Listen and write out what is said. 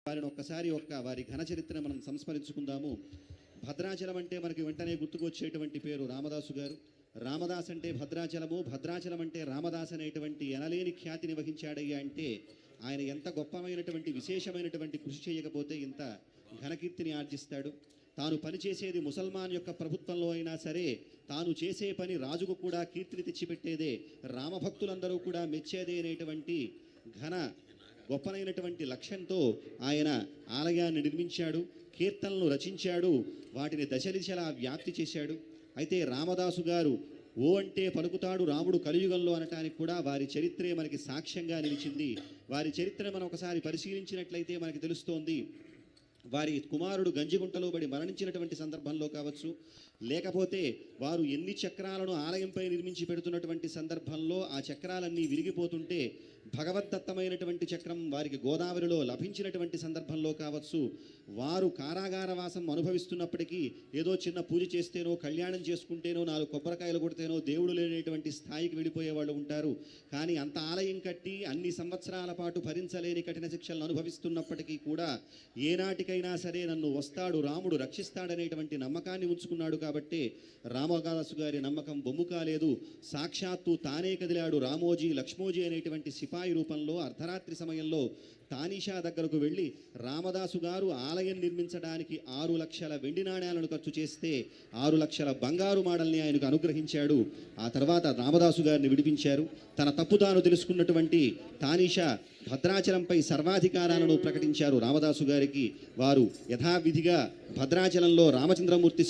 వారిని ఒక్కసారి వారి ఘన చరిత్రను మనం సంస్మరించుకుందాము. భద్రాచలం అంటే మనకి వెంటనే గుర్తుకొచ్చేటువంటి పేరు రామదాసు గారు. రామదాస్ అంటే భద్రాచలము, భద్రాచలం అంటే రామదాస్ అనేటువంటి ఎనలేని ఖ్యాతిని వహించాడయ్యా అంటే ఆయన ఎంత గొప్పమైనటువంటి విశేషమైనటువంటి కృషి చేయకపోతే ఇంత ఘనకీర్తిని ఆర్జిస్తాడు. తాను పనిచేసేది ముసల్మాన్ యొక్క ప్రభుత్వంలో అయినా సరే తాను చేసే పని రాజుకు కూడా కీర్తిని తెచ్చిపెట్టేదే, రామభక్తులందరూ కూడా మెచ్చేదే అనేటువంటి ఘన గొప్పనైనటువంటి లక్ష్యంతో ఆయన ఆలయాన్ని నిర్మించాడు, కీర్తనలు రచించాడు, వాటిని దశదిశలా వ్యాప్తి చేశాడు. అయితే రామదాసు గారు ఓ అంటే పలుకుతాడు రాముడు కలియుగంలో అనటానికి కూడా వారి చరిత్రే మనకి సాక్ష్యంగా నిలిచింది. వారి చరిత్ర మనం ఒకసారి పరిశీలించినట్లయితే మనకి తెలుస్తోంది. వారి కుమారుడు గంజిగుంటలో పడి మరణించినటువంటి సందర్భంలో కావచ్చు, లేకపోతే వారు ఎన్ని చక్రాలను ఆలయంపై నిర్మించి పెడుతున్నటువంటి సందర్భంలో ఆ చక్రాలన్నీ విరిగిపోతుంటే భగవద్దత్తమైనటువంటి చక్రం వారికి గోదావరిలో లభించినటువంటి సందర్భంలో కావచ్చు, వారు కారాగారవాసం అనుభవిస్తున్నప్పటికీ ఏదో చిన్న పూజ చేస్తేనో కళ్యాణం చేసుకుంటేనో 4 కొబ్బరికాయలు కొడితేనో దేవుడు లేనటువంటి స్థాయికి వెళ్ళిపోయే వాళ్ళు ఉంటారు. కానీ అంత ఆలయం కట్టి అన్ని సంవత్సరాల పాటు భరించలేని కఠిన శిక్షలను అనుభవిస్తున్నప్పటికీ కూడా ఏనాటికైనా సరే నన్ను వస్తాడు రాముడు రక్షిస్తాడనేటువంటి నమ్మకాన్ని ఉంచుకున్నాడు. కాబట్టి రామదాసు గారి నమ్మకం బొమ్ము కాలేదు. సాక్షాత్తు తానే కదిలాడు రామోజీ లక్ష్మోజీ అనేటువంటి సిపాయి రూపంలో అర్ధరాత్రి సమయంలో తానీషా దగ్గరకు వెళ్ళి రామదాసు గారు ఆలయం నిర్మించడానికి 6 లక్షల వెండి నాణ్యాలను ఖర్చు చేస్తే 6 లక్షల బంగారు మాడల్ని ఆయనకు అనుగ్రహించాడు. ఆ తర్వాత రామదాసు గారిని విడిపించారు. తన తప్పు తాను తెలుసుకున్నటువంటి తానీషా భద్రాచలంపై సర్వాధికారాలను ప్రకటించారు రామదాసు గారికి. వారు యథావిధిగా భద్రాచలంలో రామచంద్రమూర్తి